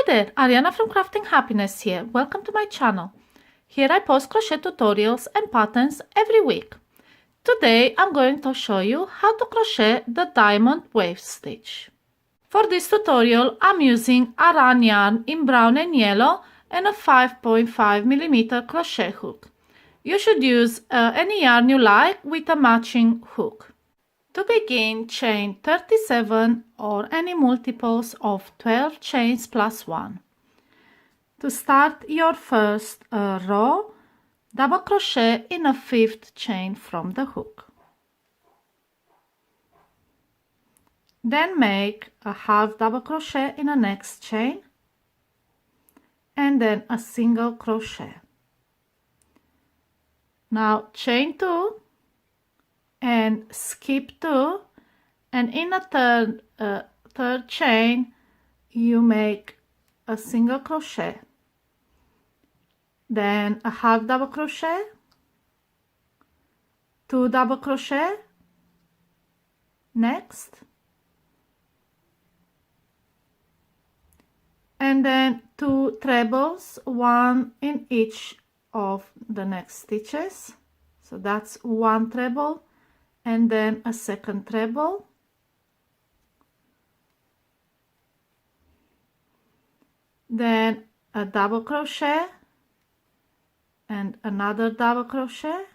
there, Ariana from Crafting Happiness here. Welcome to my channel. Here I post crochet tutorials and patterns every week. Today I'm going to show you how to crochet the diamond wave stitch. For this tutorial I'm using a run yarn in brown and yellow and a 5.5mm crochet hook. You should use any yarn you like with a matching hook. To begin, chain 37 or any multiples of 12 chains plus 1. To start your first row, double crochet in a 5th chain from the hook. Then make a half double crochet in the next chain and then a single crochet. Now chain 2 and skip 2, and in a third chain you make a single crochet, then a half double crochet, 2 double crochet, next, and then 2 trebles, 1 in each of the next stitches. So that's 1 treble and then a second treble, then a double crochet and another double crochet,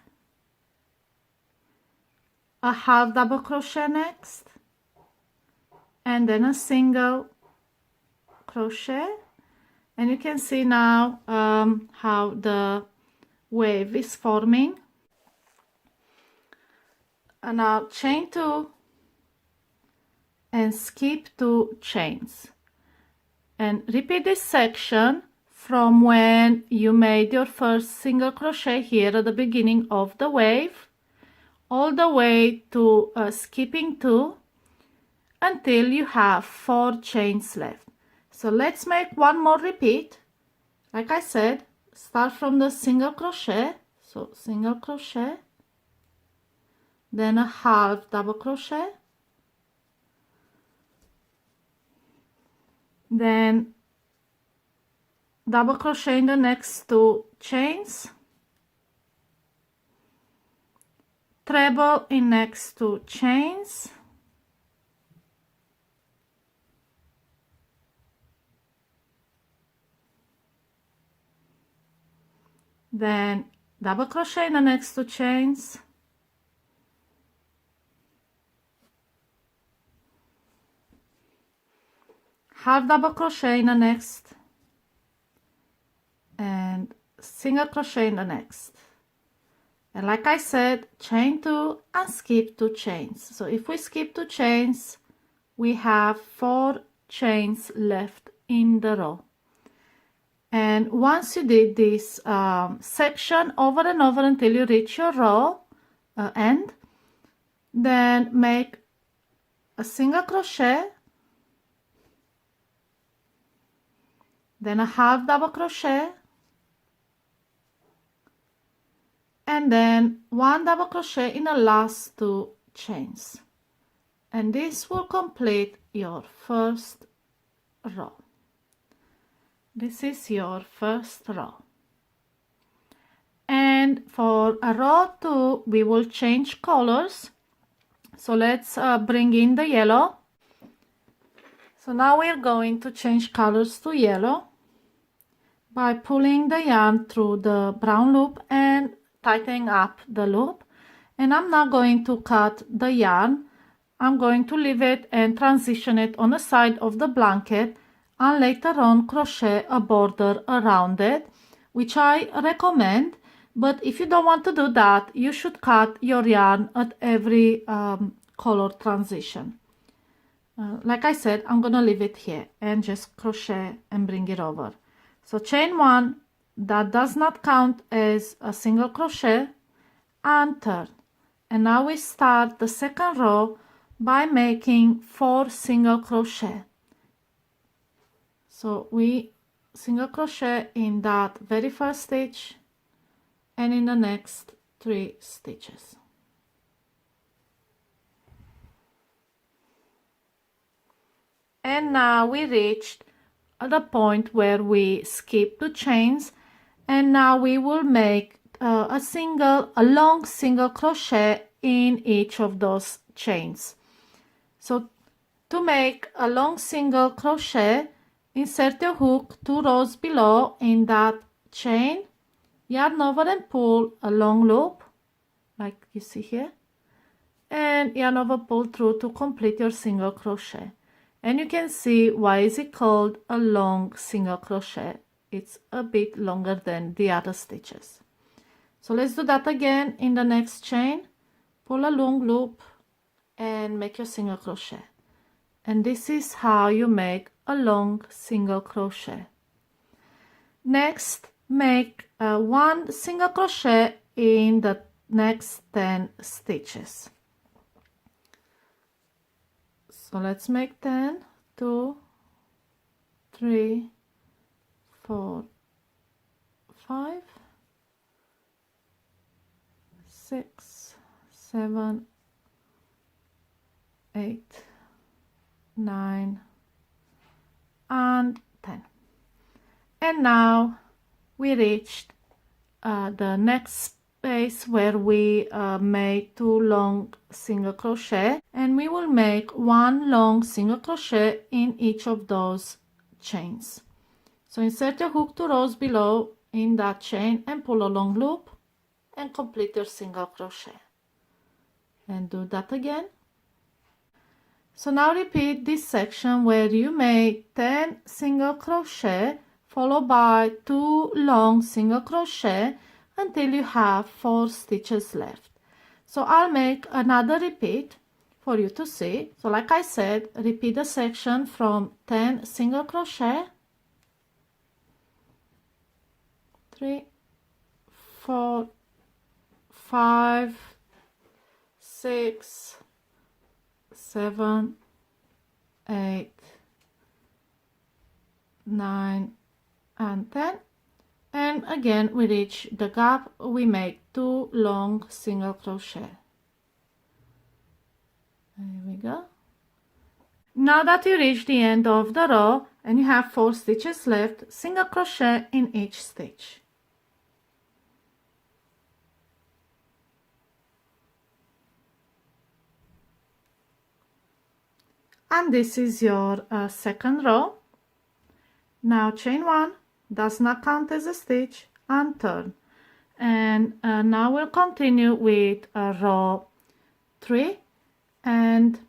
a half double crochet next, and then a single crochet. And you can see now how the wave is forming. And now chain 2 and skip 2 chains, and repeat this section from when you made your first single crochet here at the beginning of the wave all the way to skipping 2 until you have 4 chains left. So let's make one more repeat. Like I said, start from the single crochet, so single crochet, then a half double crochet, then double crochet in the next 2 chains, treble in next 2 chains, then double crochet in the next 2 chains, half double crochet in the next, and single crochet in the next. And like I said, chain 2 and skip 2 chains. So if we skip 2 chains, we have 4 chains left in the row. And once you did this section over and over until you reach your row end, then make a single crochet, then a half double crochet, and then 1 double crochet in the last 2 chains. And this will complete your first row. This is your first row. And for a row 2, we will change colors. So let's bring in the yellow. So now we're going to change colors to yellow by pulling the yarn through the brown loop and tightening up the loop. And I'm now going to cut the yarn. I'm going to leave it and transition it on the side of the blanket, and later on crochet a border around it, which I recommend. But if you don't want to do that, you should cut your yarn at every color transition. Like I said, I'm gonna leave it here and just crochet and bring it over. So chain 1, that does not count as a single crochet, and turn. And now we start the second row by making 4 single crochet. So we single crochet in that very first stitch and in the next 3 stitches. And now we reached at the point where we skip 2 chains, and now we will make a long single crochet in each of those chains. So to make a long single crochet, insert your hook 2 rows below in that chain, yarn over and pull a long loop like you see here, and yarn over, pull through to complete your single crochet. And you can see why is it called a long single crochet. It's a bit longer than the other stitches. So let's do that again in the next chain. Pull a long loop and make your single crochet. And this is how you make a long single crochet. Next, make 1 single crochet in the next 10 stitches. So let's make 10, 2, 3, 4, 5, 6, 7, 8, 9, and 10. And now we reached the next space where we made 2 long single crochet, and we will make 1 long single crochet in each of those chains. So insert your hook 2 rows below in that chain and pull a long loop and complete your single crochet, and do that again. So now repeat this section where you made 10 single crochet followed by 2 long single crochet until you have 4 stitches left. So I'll make another repeat for you to see. So like I said, repeat the section from 10 single crochet, 3, 4, 5, 6, 7, 8, 9, and 10. And again we reach the gap, we make 2 long single crochet. There we go. Now that you reach the end of the row and you have 4 stitches left, single crochet in each stitch. And this is your second row. Now chain 1, does not count as a stitch, and turn. And now we'll continue with row 3, and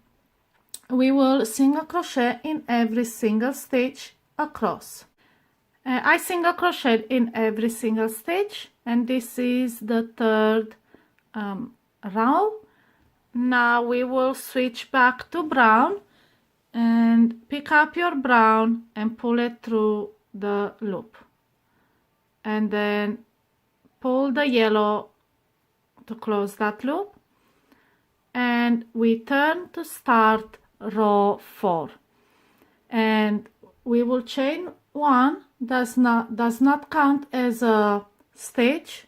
we will single crochet in every single stitch across. I single crocheted in every single stitch, and this is the third row. Now we will switch back to brown and pick up your brown and pull it through the loop, and then pull the yellow to close that loop, and we turn to start row 4, and we will chain 1, does not count as a stitch,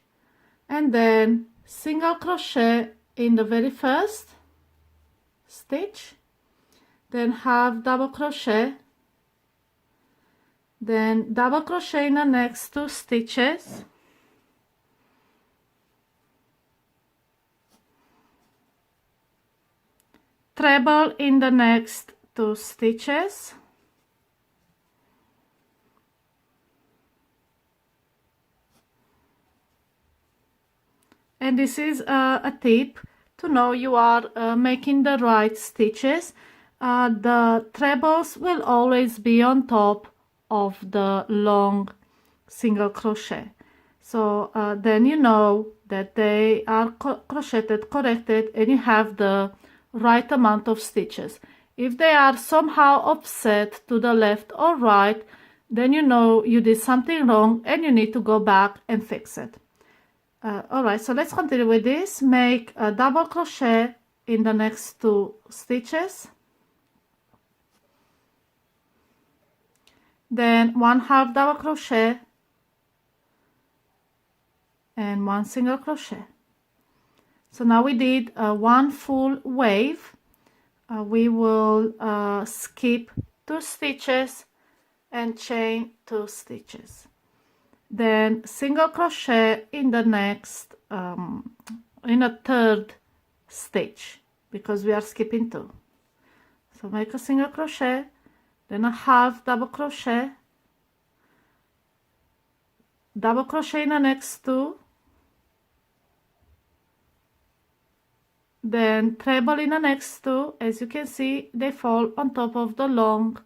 and then single crochet in the very first stitch, then half double crochet, then double crochet in the next 2 stitches, treble in the next 2 stitches, and this is a tip to know you are making the right stitches. The trebles will always be on top of the long single crochet, so then you know that they are crocheted corrected and you have the right amount of stitches. If they are somehow offset to the left or right, then you know you did something wrong and you need to go back and fix it. Alright, so let's continue with this. Make a double crochet in the next 2 stitches, then 1 half double crochet and 1 single crochet. So now we did 1 full wave. We will skip 2 stitches and chain 2 stitches. Then single crochet in the next in a third stitch, because we are skipping 2. So make a single crochet, then a half double crochet, double crochet in the next 2, then treble in the next 2. As you can see, they fall on top of the long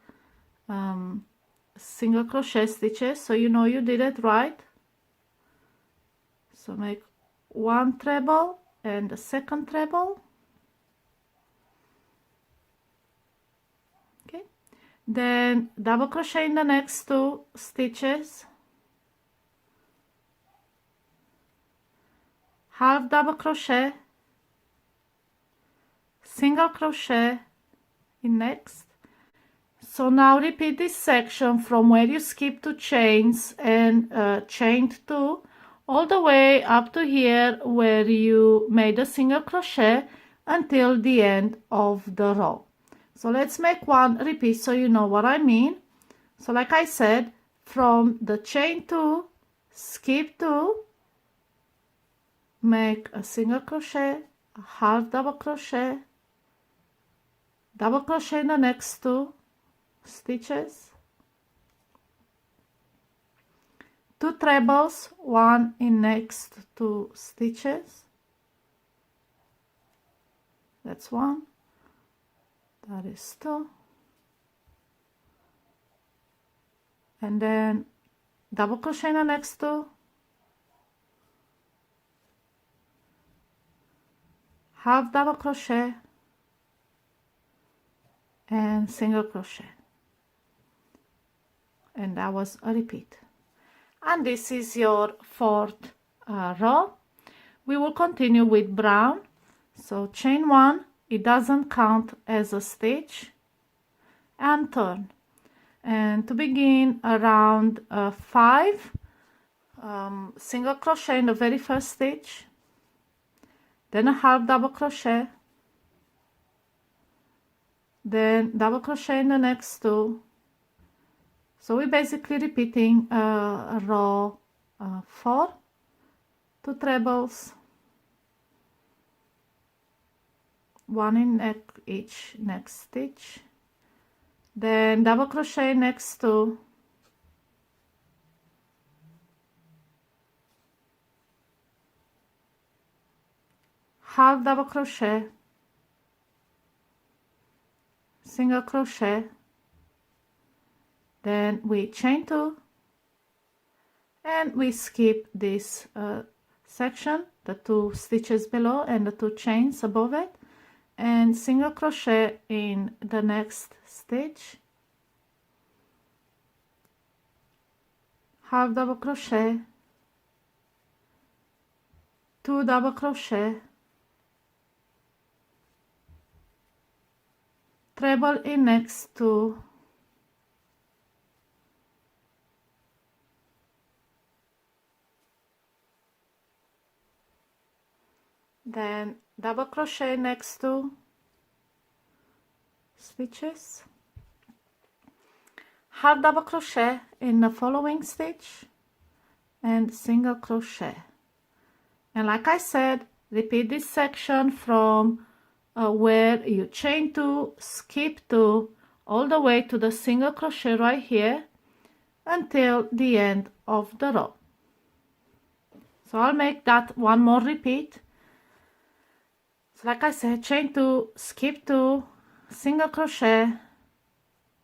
single crochet stitches, so you know you did it right. So make 1 treble and the second treble. Okay, then double crochet in the next 2 stitches, half double crochet, single crochet in next. So now repeat this section from where you skip 2 chains and chained 2 all the way up to here where you made a single crochet until the end of the row. So let's make one repeat so you know what I mean. So like I said, from the chain 2, skip 2, make a single crochet, a half double crochet, double crochet in the next 2 stitches, 2 trebles, 1 in next 2 stitches, that's 1, that is 2, and then double crochet in the next 2, half double crochet, and single crochet, and that was a repeat. And this is your 4th row. We will continue with brown. So chain 1, it doesn't count as a stitch, and turn. And to begin, around 5 single crochet in the very first stitch, then a half double crochet, then double crochet in the next 2. So we're basically repeating row 4, 2 trebles, 1 in each next stitch, then double crochet next 2, half double crochet, single crochet, then we chain 2 and we skip this section, the 2 stitches below and the 2 chains above it, and single crochet in the next stitch, half double crochet, 2 double crochet, treble in next 2, then double crochet next 2 stitches, half double crochet in the following stitch, and single crochet. And like I said, repeat this section from where you chain 2, skip 2, all the way to the single crochet right here until the end of the row. So I'll make that one more repeat. So like I said, chain 2, skip 2, single crochet,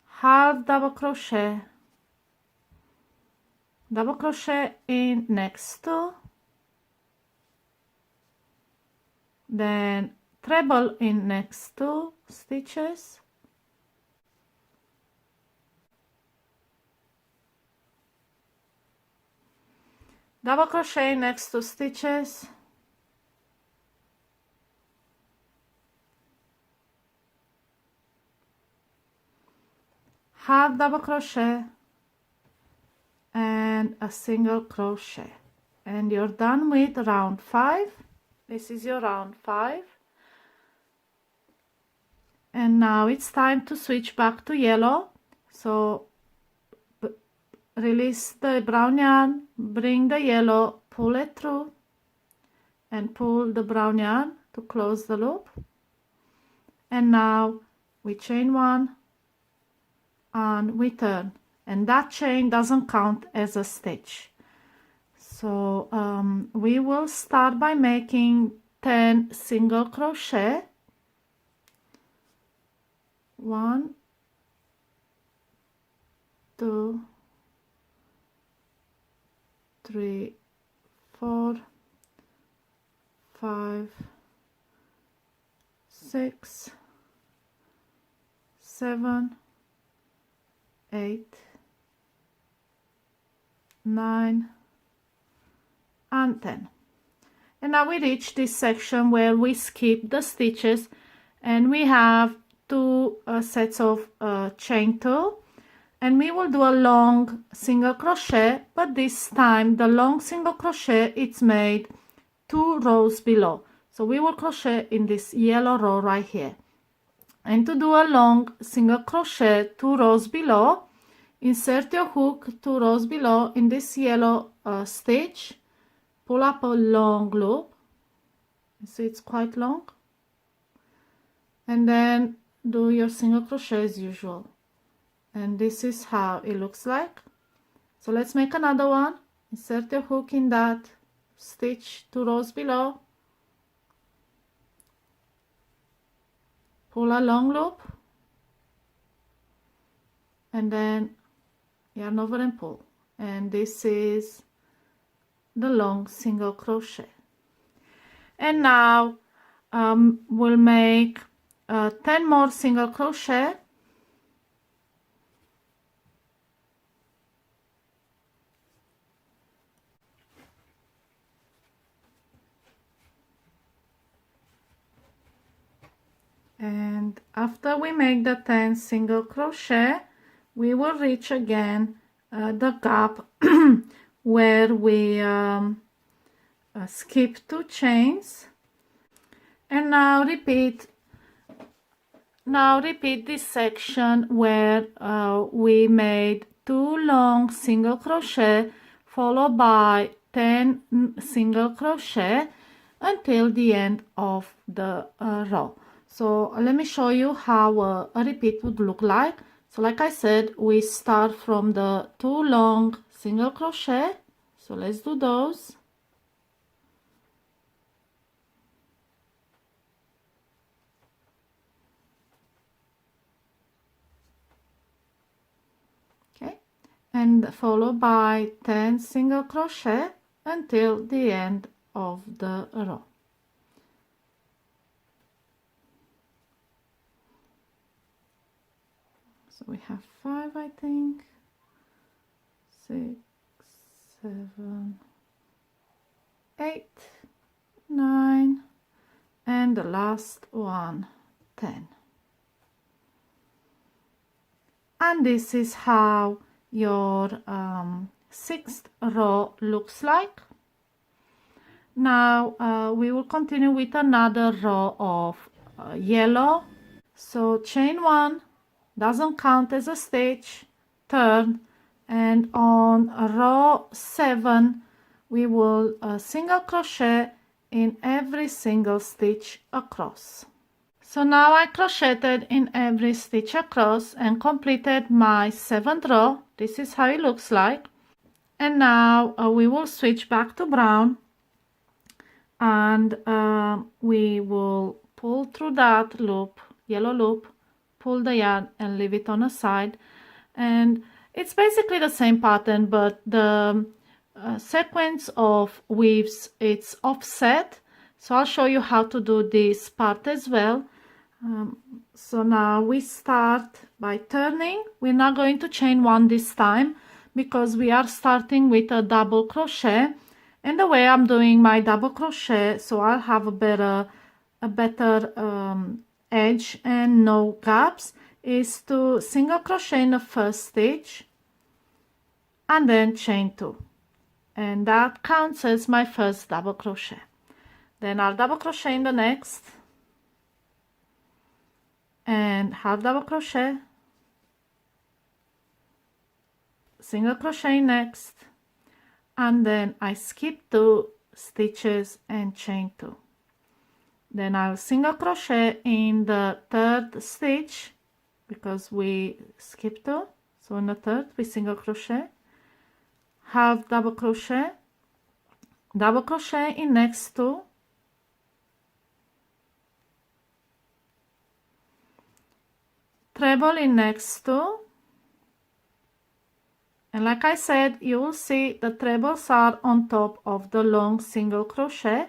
half double crochet, double crochet in next 2, then treble in next 2 stitches, double crochet next 2 stitches, half double crochet, and a single crochet, and you're done with round 5. This is your round 5. And now it's time to switch back to yellow. So release the brown yarn, bring the yellow, pull it through, and pull the brown yarn to close the loop. And now we chain 1 and we turn, and that chain doesn't count as a stitch. So we will start by making 10 single crochet. 1, 2, 3, 4, 5, 6, 7, 8, 9, and 10. And now we reach this section where we skip the stitches, and we have 2 sets of chain 2, and we will do a long single crochet, but this time the long single crochet it's made 2 rows below. So we will crochet in this yellow row right here, and to do a long single crochet 2 rows below, insert your hook 2 rows below in this yellow stitch, pull up a long loop, see it's quite long, and then do your single crochet as usual. And this is how it looks like. So let's make another one. Insert your hook in that stitch 2 rows below, pull a long loop, and then yarn over and pull, and this is the long single crochet. And now we'll make 10 more single crochet, and after we make the 10 single crochet, we will reach again the gap where we skip 2 chains, and now repeat this section where we made 2 long single crochet followed by 10 single crochet until the end of the row. So let me show you how a repeat would look like. So like I said, we start from the 2 long single crochet, so let's do those. Okay, and followed by 10 single crochet until the end of the row. So we have 5, I think, 6, 7, 8, 9, and the last one, 10. And this is how your 6th row looks like. Now we will continue with another row of yellow. So chain 1, doesn't count as a stitch, turn, and on row 7 we will single crochet in every single stitch across. So now I crocheted in every stitch across and completed my 7th row. This is how it looks like. And now we will switch back to brown, and we will pull through that loop, yellow loop, pull the yarn and leave it on a side, and it's basically the same pattern, but the sequence of weaves it's offset, so I'll show you how to do this part as well. So now we start by turning. We're not going to chain 1 this time because we are starting with a double crochet, and the way I'm doing my double crochet, so I'll have a better edge and no gaps, is to single crochet in the first stitch and then chain 2, and that counts as my first double crochet. Then I'll double crochet in the next and half double crochet, single crochet next, and then I skip 2 stitches and chain 2. Then I'll single crochet in the 3rd stitch because we skipped 2. So in the 3rd we single crochet, half double crochet in next 2, treble in next 2, and like I said, you will see the trebles are on top of the long single crochet,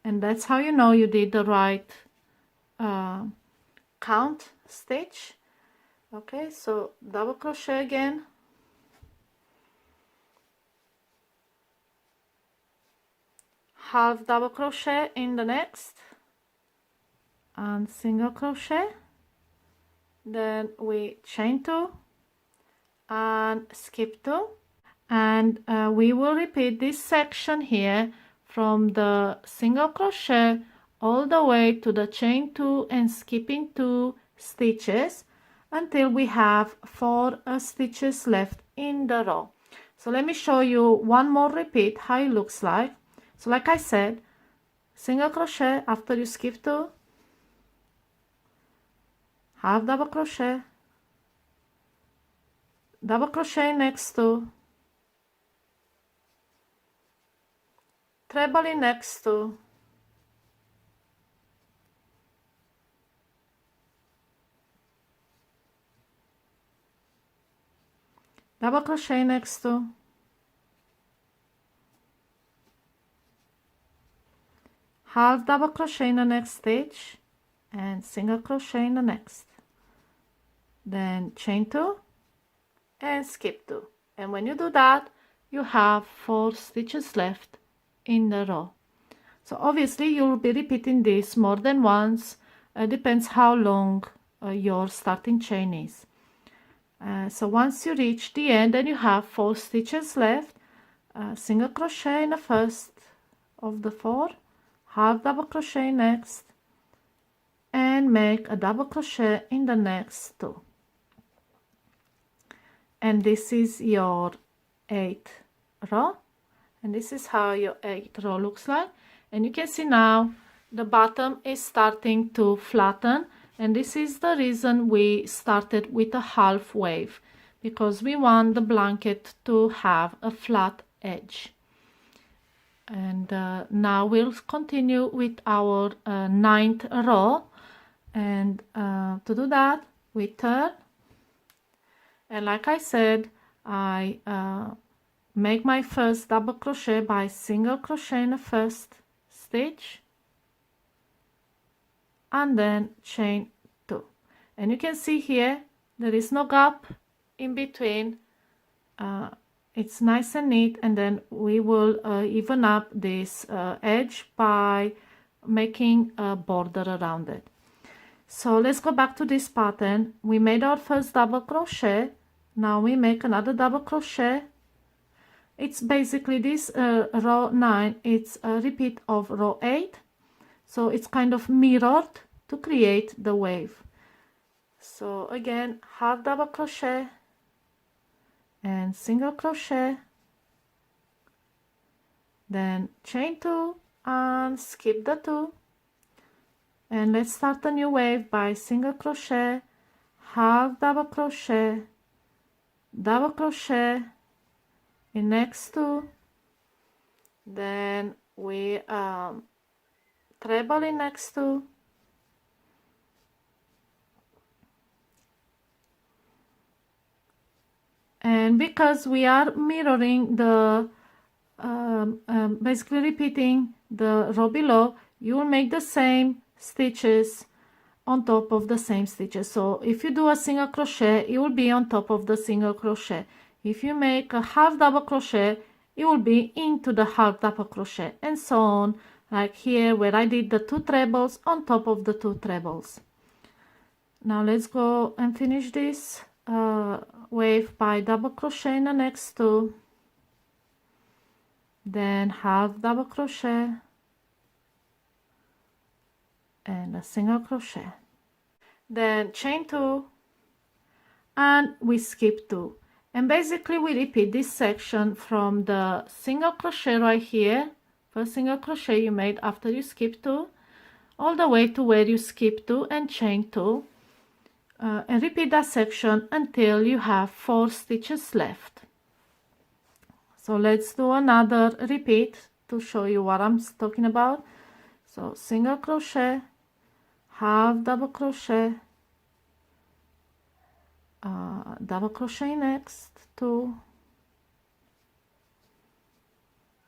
and that's how you know you did the right count stitch. Okay, so double crochet again, half double crochet in the next, and single crochet, then we chain 2 and skip 2, and we will repeat this section here from the single crochet all the way to the chain 2 and skipping 2 stitches until we have 4 stitches left in the row. So let me show you one more repeat how it looks like. So like I said, single crochet after you skip 2, half double crochet next 2, treble in next 2, double crochet next 2, half double crochet in the next stitch and single crochet in the next, then chain 2 and skip 2, and when you do that you have 4 stitches left in the row. So obviously you'll be repeating this more than once, depends how long your starting chain is. So once you reach the end and you have 4 stitches left, single crochet in the first of the 4, half double crochet next, and make a double crochet in the next 2. And this is your 8th row, and this is how your 8th row looks like. And you can see now the bottom is starting to flatten, and this is the reason we started with a half wave, because we want the blanket to have a flat edge. And now we'll continue with our 9th row, and to do that we turn, and like I said, I make my first double crochet by single crochet in the first stitch and then chain 2, and you can see here there is no gap in between. It's nice and neat, and then we will even up this edge by making a border around it. So let's go back to this pattern. We made our first double crochet. Now we make another double crochet. It's basically this row 9, it's a repeat of row 8, so it's kind of mirrored to create the wave. So again, half double crochet and single crochet, then chain 2 and skip the 2, and let's start a new wave by single crochet, half double crochet in next 2, then we treble in next 2, and because we are mirroring the basically repeating the row below, you will make the same stitches on top of the same stitches. So if you do a single crochet, it will be on top of the single crochet. If you make a half double crochet, it will be into the half double crochet, and so on, like here where I did the 2 trebles on top of the 2 trebles. Now let's go and finish this wave by double crochet in the next 2, then half double crochet and a single crochet, then chain 2 and we skip 2, And basically we repeat this section from the single crochet right here, first single crochet you made after you skip 2, all the way to where you skip 2 and chain 2, and repeat that section until you have 4 stitches left. So let's do another repeat to show you what I'm talking about. So single crochet, half double crochet, double crochet next, 2,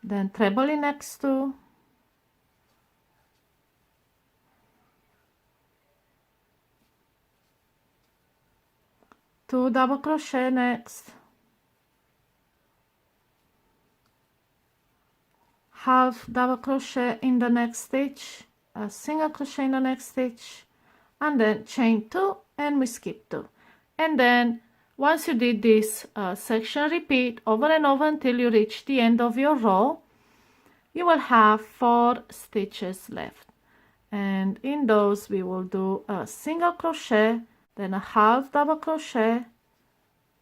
then treble in next 2, two double crochet next, half double crochet in the next stitch, a single crochet in the next stitch, and then chain 2 and we skip 2. And then once you did this section, repeat over and over until you reach the end of your row. You will have 4 stitches left, and in those we will do a single crochet, then a half double crochet,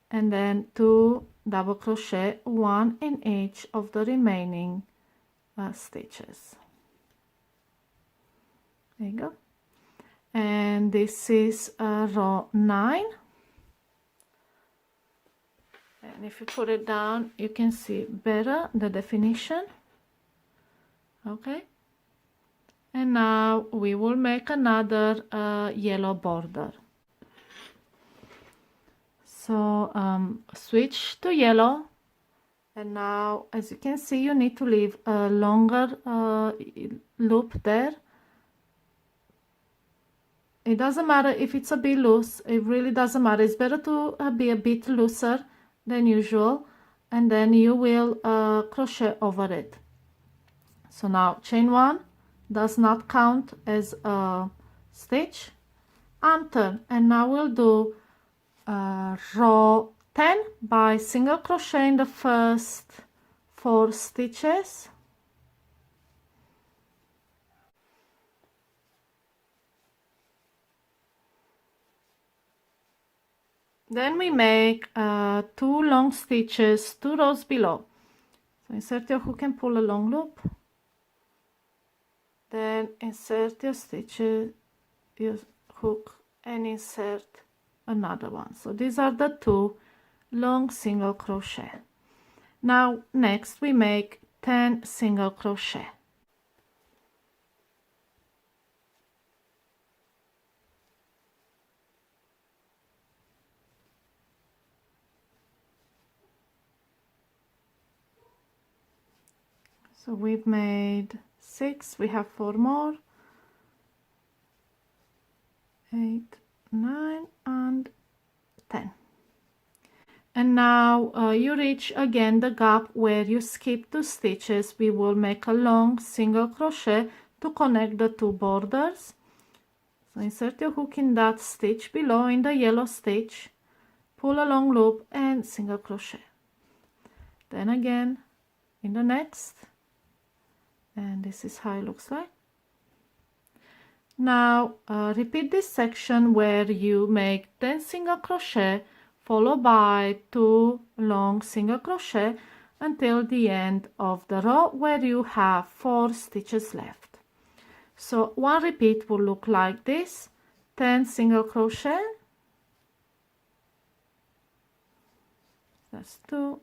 and then 2 double crochet, 1 in each of the remaining stitches. There you go. And this is row 9, and if you put it down you can see better the definition. Okay, and now we will make another yellow border. So switch to yellow, and now as you can see you need to leave a longer loop there. It doesn't matter if it's a bit loose, it really doesn't matter. It's better to be a bit looser than usual, and then you will crochet over it. So now chain 1 does not count as a stitch, and turn, and now we'll do row 10 by single crochet in the first 4 stitches, then we make 2 long stitches 2 rows below. So insert your hook and pull a long loop, then insert your stitches, your hook, and insert another one. So these are the 2 long single crochet. Now next we make 10 single crochet. So we've made 6, we have 4 more, 8, 9, and 10. And now you reach again the gap where you skip 2 stitches. We will make a long single crochet to connect the 2 borders. So insert your hook in that stitch below, in the yellow stitch, pull a long loop and single crochet. Then again in the next, and this is how it looks like. Now repeat this section where you make 10 single crochet followed by 2 long single crochet until the end of the row where you have 4 stitches left. So one repeat will look like this: 10 single crochet, that's 2,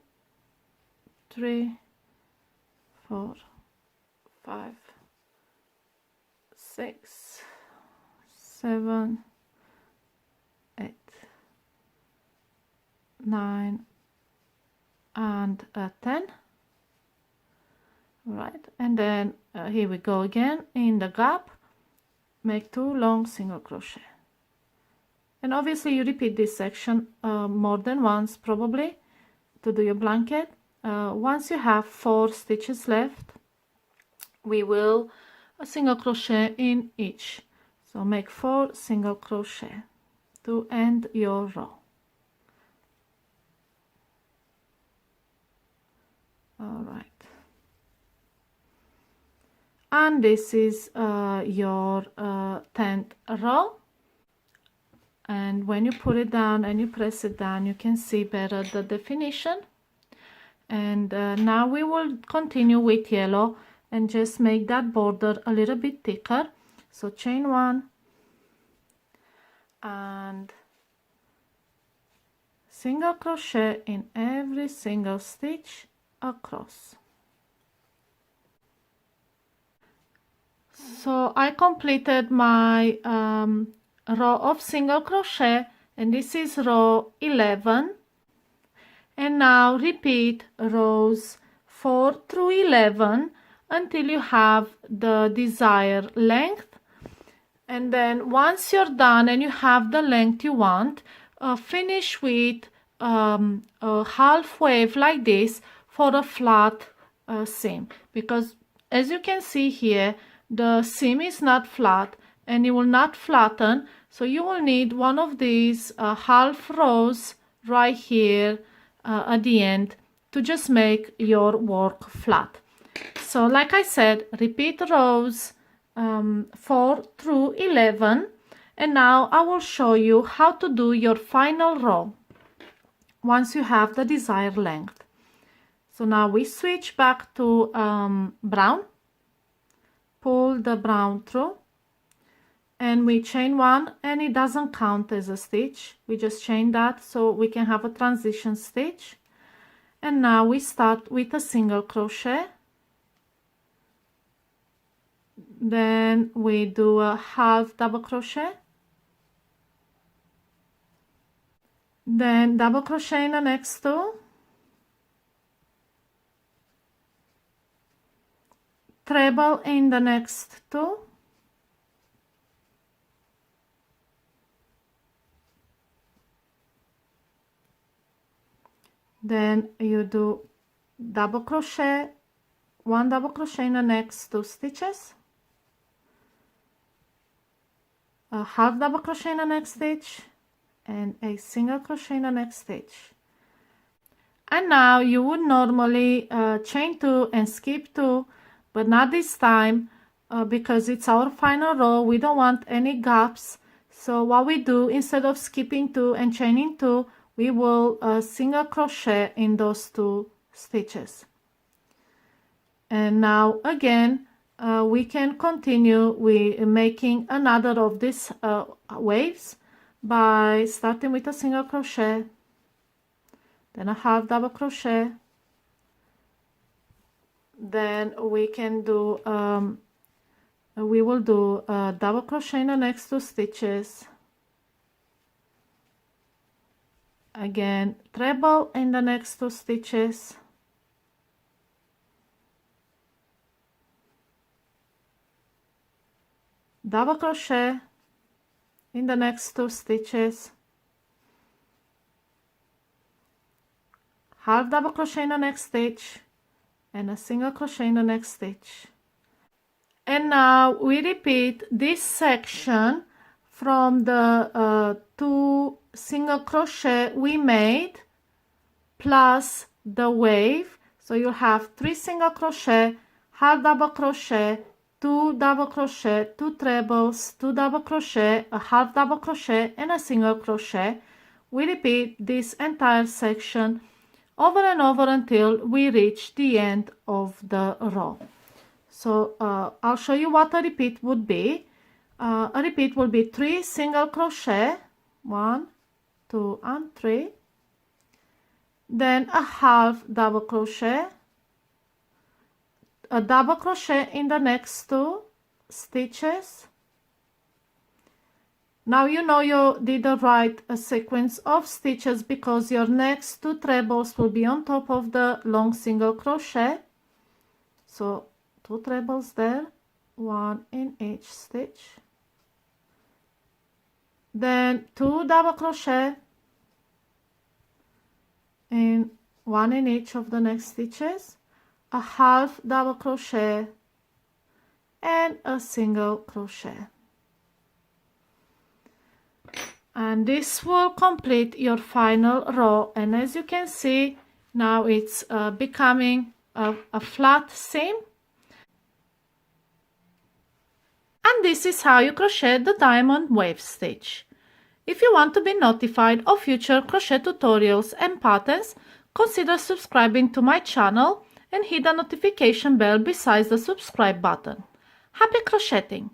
3, 4, 5, 6, 7, 8, 9, and 10. Right, and then here we go again in the gap, make 2 long single crochet, and obviously you repeat this section more than once probably to do your blanket. Once you have 4 stitches left, we will a single crochet in each, so make 4 single crochet to end your row. All right, and this is your 10th row. and when you put it down and you press it down, you can see better the definition. And now we will continue with yellow and just make that border a little bit thicker. So chain 1 and single crochet in every single stitch across. So I completed my row of single crochet, and this is row 11, and now repeat rows 4 through 11 until you have the desired length. And then once you're done and you have the length you want, finish with a half wave like this for a flat seam, because as you can see here, the seam is not flat and it will not flatten, so you will need one of these half rows right here at the end to just make your work flat. So like I said, repeat rows 4 through 11, and now I will show you how to do your final row once you have the desired length. So now we switch back to brown, pull the brown through, and we chain 1, and it doesn't count as a stitch, we just chain that so we can have a transition stitch. And now we start with a single crochet, then we do a half double crochet, then double crochet in the next 2, treble in the next 2, then you do double crochet, 1 double crochet in the next 2 stitches, a half double crochet in the next stitch, and a single crochet in the next stitch. And now you would normally chain 2 and skip 2, but not this time, because it's our final row, we don't want any gaps. So what we do, instead of skipping 2 and chaining 2, we will single crochet in those 2 stitches. And now again, we can continue with making another of these waves by starting with a single crochet, then a half double crochet, then we can do we will do a double crochet in the next 2 stitches, again treble in the next 2 stitches, double crochet in the next 2 stitches, half double crochet in the next stitch, and a single crochet in the next stitch. And now we repeat this section from the 2 single crochet we made plus the wave. So you have 3 single crochet, half double crochet, 2 double crochet, 2 trebles, 2 double crochet, a half double crochet, and a single crochet. We repeat this entire section over and over until we reach the end of the row. So I'll show you what a repeat would be. A repeat will be 3 single crochet, 1, 2, and 3, then a half double crochet, a double crochet in the next 2 stitches. Now you know you did the right sequence of stitches because your next 2 trebles will be on top of the long single crochet. So 2 trebles there, 1 in each stitch, then 2 double crochet in 1 in each of the next stitches, a half double crochet, and a single crochet. And this will complete your final row, and as you can see now it's becoming a flat seam. And this is how you crochet the diamond wave stitch. If you want to be notified of future crochet tutorials and patterns, consider subscribing to my channel and hit the notification bell beside the subscribe button. Happy crocheting!